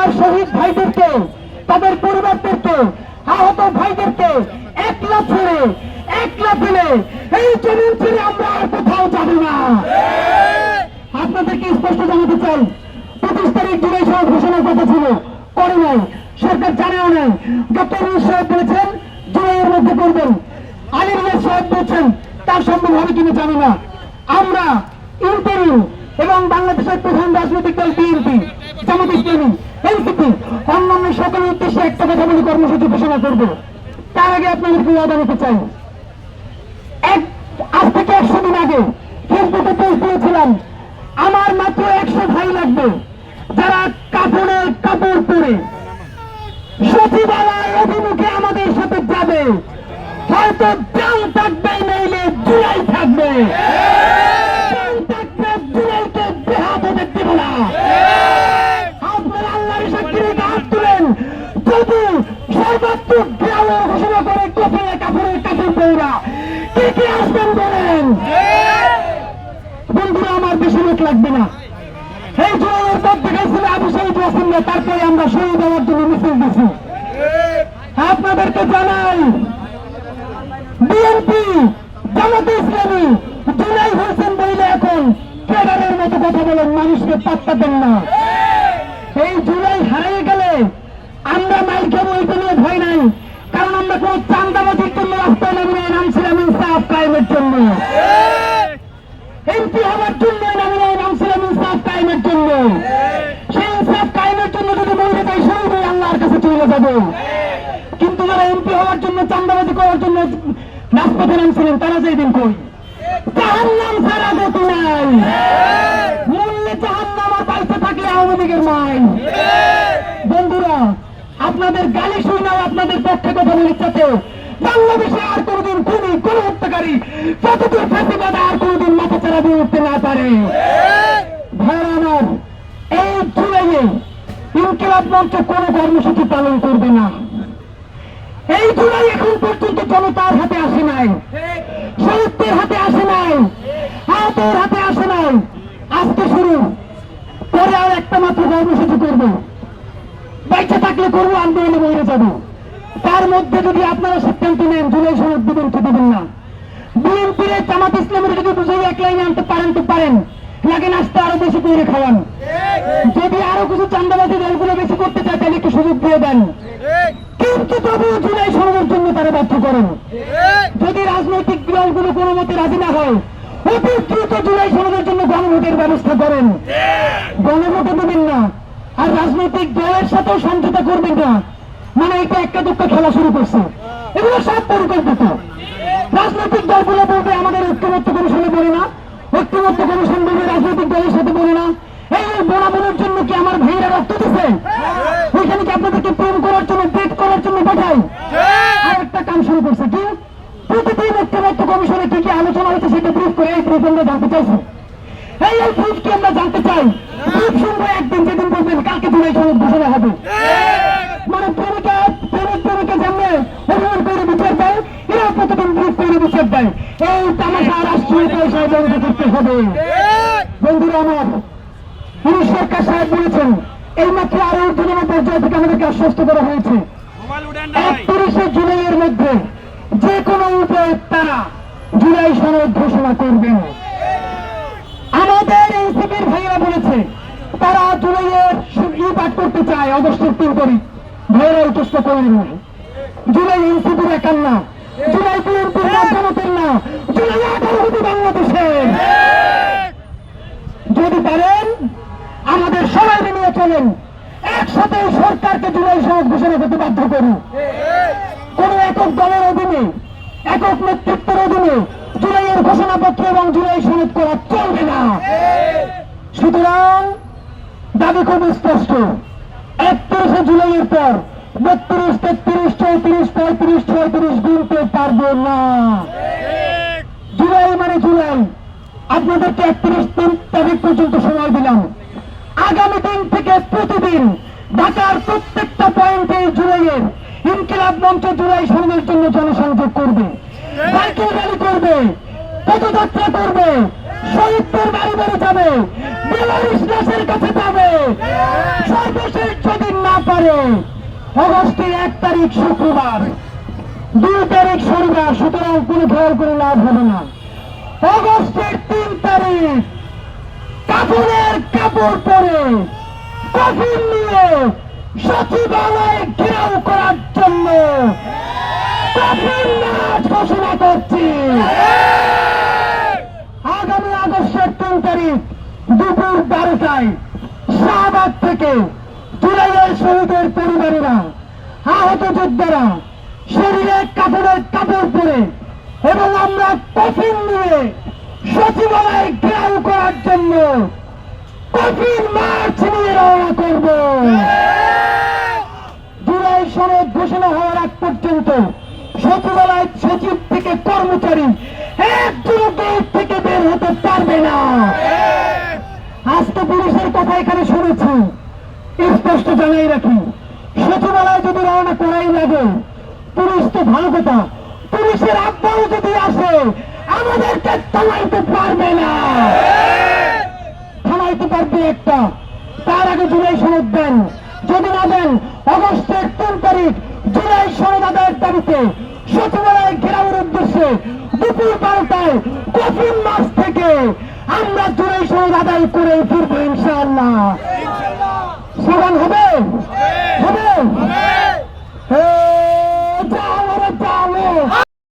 আমার শহীদ ভাইদেরকে, তাদের পরিবারদেরকে, আহত ভাইদেরকে একলা ছেড়ে একলা ফেলে এই জমিন ছেড়ে আমরা আর কোথাও যাব না। আপনাদেরকে স্পষ্ট জানাতে চাই, 25 তারিখ জুলাই সনদ ঘোষণার কথা ছিল, করে নাই, সরকার জানেও নাই। ডক্টর ইউনূস সাহেব বলেছেন জুলাইয়ের মধ্যে করবেন, আলী রিয়াজ সাহেব বলছেন তার সম্ভব হবে কিনা জানি না। আমরা ইন্টারিম এবং বাংলাদেশের প্রধান রাজনৈতিক দল বিএনপি, জামাত ইসলামী, এনসিপি, অন্যান্য সকলের উদ্দেশ্যে একটা কথা বলে কর্মসূচি ঘোষণা করব। তার আগে আপনাদেরকে ওয়াদা নিতে চাই, আজ থেকে 100 দিন আগে ফেসবুকে পোস্ট দিয়েছিলাম, আমার মাত্র 100 ভাই লাগবে যারা কাপড়ে কাপড় পরে সচিবালয় অভিমুখে আমাদের সাথে যাবে। হয়তো প্রাণ থাকবে, নইলে জুলাই থাকবে। জুলাইকে বেহাত হতে দেব না। আপনারা আল্লাহর সাক্ষীর হাত তুলেন, যদি সর্বাত্মক গ্রামে ঘোষণা করে কপিলে কাপড়ের কাপড় পৌরা কে কে আসবেন বলেন। বন্ধুরা আমার বেশি লোক লাগবে না। এই জুলাইয়ের পথ দেখাইছিল আবু সাইদ ওয়াসিমরা, তারপরে আমরা শহীদ হওয়ার জন্য মিছিল দিছি। আপনাদেরকে জানাই, বিএনপি, জামাতে ইসলামী জুলাই হোসেন বইলে এখন ক্যাডারের মতো কথা বলেন, মানুষকে পাত্তা দেন না। এই জুলাই হারিয়ে গেলে আমরা মাইল খাবো, এটা নিয়ে ভয় নাই, কারণ আমরা কোন চান্দাবাজির জন্য রাস্তায় নামি নাই, নামছিলাম ইনসাফ কায়েমের জন্য। এমপি হওয়ার জন্য নামি নাই, নামছিলাম ইনসাফ কায়েমের জন্য। সেই ইনসাফ কায়েমের জন্য যদি মরে যাই, শহীদ হয়ে আল্লাহর কাছে চলে যাবো। কিন্তু যারা এমপি হওয়ার জন্য, চান্দাবাজি করার জন্য রাজপথে নামছিলেন, তারা যে দিন কই জাহান্নাম ছাড়া গতি নাই। মূল্যে জাহান্নাম আর পাইতে থাকলে আওয়ামী লীগের মাই। বন্ধুরা, আপনাদের গালি শুনাও আপনাদের পক্ষে কথা বলি, চাতে বাংলাদেশে আর কোনদিন খুনি, কোন হত্যাকারী, প্রতিটি ফাঁসিবাদ আর কোনদিন মাথা চারা দিয়ে উঠতে না পারে। ভাইরা আমার, এই জুলাইয়ে ইনকিলাব মঞ্চ কোন কর্মসূচি পালন করবে না। এই জুলাই এখন পর্যন্ত জনতার হাতে আসে নাই, শহীদদের হাতে আসে নাই, আহতের হাতে আসে নাই। আজকে শুরু, পরে আর একটা মাত্র কর্মসূচি করব, বাইচে থাকলে করবো, আন্দোলনে বইরে যাব। তার মধ্যে যদি আপনারা সিদ্ধান্ত নেন জুলাই সনদ দেবেন কি দেবেন না, বিএনপির, জামাত ইসলামের যদি বুঝিয়ে এক লাইনে আনতে পারেন তো পারেন, লাগে নাস্তা আরো বেশি করে খাওয়ান। যদি আরো কিছু চান্দাবাজি দলগুলো বেশি করতে চায় তাহলে একটু সুযোগ দিয়ে দেন, কিন্তু তবুও জুলাই সনদের জন্য তারা বাধ্য করেন। যদি রাজনৈতিক দলগুলো কোনো মতে রাজি না হয়, অতি দ্রুত জুলাই সনদের জন্য গণভোটের ব্যবস্থা করেন। গণভোটে দেবেন না, আর রাজনৈতিক দলের সাথেও সমঝোতা করবেন না। মানে এটা একটা দুঃখ খেলা শুরু করছে, এগুলো সব পরিকল্পিত। রাজনৈতিক দলগুলো বলবে আমাদের ঐক্যমত্য কমিশনে বলে না, ঐক্যমত্য কমিশন বলবে রাজনৈতিক দলের সাথে বলে না। এই বোনাবোনের জন্য কি আমার ভাইয়েরা রক্ত দিচ্ছে? ওইখানে কি আপনাদেরকে প্রেম করার জন্য, ডেট করার জন্য পাঠাই? আর একটা কাম শুরু করছে কি, প্রতিদিন ঐক্যমত্য কমিশনে কি কি আলোচনা হচ্ছে সেটা ব্রিফ করে, এই ব্রিফ আমরা জানতে চাইছি। এই ব্রিফ কি আমরা জানতে চাই? ব্রিফ শুনবো একদিন, যেদিন বলবেন কালকে জুলাই সনদ ঘোষণা হবে। মানে প্রেমিকা জানলে অভিমান করে বিচার দেয়, এরা প্রতিদিন ব্রিফ করে বিচার দেয়। এই তামাশা রাষ্ট্রীয় পয়সায় বন্ধ করতে হবে। বন্ধুরা আমার, পুলিশ সরকার সাহেব বলেছেন এই মাত্র আরো ঊর্ধ্বতন পর্যায় থেকে আমাদেরকে আশ্বস্ত করা হয়েছে 31শে জুলাইয়ের মধ্যে যে কোনো উপায়ে তারা জুলাই সনদ ঘোষণা করবেন। আমাদের এনসিপির ভাইয়েরা বলেছে তারা জুলাইয়ের পাঠ করতে চায় অগস্টের 3 তারিখ। ভাইয়েরা উৎস করেন না, জুলাই এনসিপির একার না, জুলাই বিএনপির মাধ্যমতের না, জুলাই 18 বাংলাদেশের। যদি পারেন আমাদের সবাই নিয়ে চলেন, একসাথে সরকারকে জুলাই সনদ ঘোষণা করতে বাধ্য করুন। কোন একক দলের অধীনে, একক নেতৃত্বের অধীনে জুলাইয়ের ঘোষণাপত্র এবং জুলাই সনদ করা চলবে না। সুতরাং দাবি খুব স্পষ্ট, 31শে জুলাইয়ের পর 32, 33, 34, 35, 36 গুনতে পারবো না। জুলাই মানে জুলাই। আপনাদেরকে 31 তারিখ পর্যন্ত সময় দিলাম। আগামী দিন থেকে প্রতিদিন ঢাকার প্রত্যেকটা পয়েন্টে জুলাইয়ের ইনকিলাব মঞ্চ জুলাই সনদের জন্য জনসংযোগ করবে, সাইকেল র্যালি করবে, পদযাত্রা করবে, শহীদদের বাড়ি বাড়ি যাবে, বেলারুশ দেশের কাছে যাবে। সর্বশেষ যদি পারে অগস্টের 1 তারিখ শুক্রবার, 2 তারিখ শনিবার, সুতরাং কোনো খেয়াল করে লাভ হবে না। অগস্টের 3 তারিখ কাপড়ের কাপড় পরে কফিন নিয়ে সচিবালয় ঘেরাও করার জন্য কফিন মার্চ ঘোষণা করছি। আগামী আগস্টের 3 তারিখ দুপুর 12টায় শাহবাগ থেকে জুলাইয়ের শহীদের পরিবারেরা, আহত যোদ্ধারা শরীরে কাপড়ের কাপড় পরে এবং আমরা কফিন নিয়ে সচিবালয় ঘেরাও করার জন্য কফিন মার্চ নিয়ে রওনা করব। জুলাই সনদ ঘোষণা হওয়ার আগ পর্যন্ত সচিবালয় সচিব থেকে কর্মচারী একজন গেট থেকে বের হতে পারবে না। আজ তো পুলিশের কথা এখানে শুনেছি, স্পষ্ট জানাই রাখি, সচিবালয় যদি রওনা করাই লাগে, পুলিশ তো ভালো কথা, পুলিশের আব্বাও যদি আসে আমাদেরকে থামাইতে পারবে না। থামাইতে পারবে একটা, তার আগে জুলাই সনদ দেন, যদি না দেন অগস্টের 3 তারিখ জুলাই সনদ আদায়ের দাবিতে সচিবালয় ঘেরাওয়ের উদ্দেশ্যে দুপুর 12টায় কফিন মার্চ থেকে আমরা জুলাই সনদ আদায় করে ফিরবো ইনশাআল্লাহ। স্লোগান হবে হবে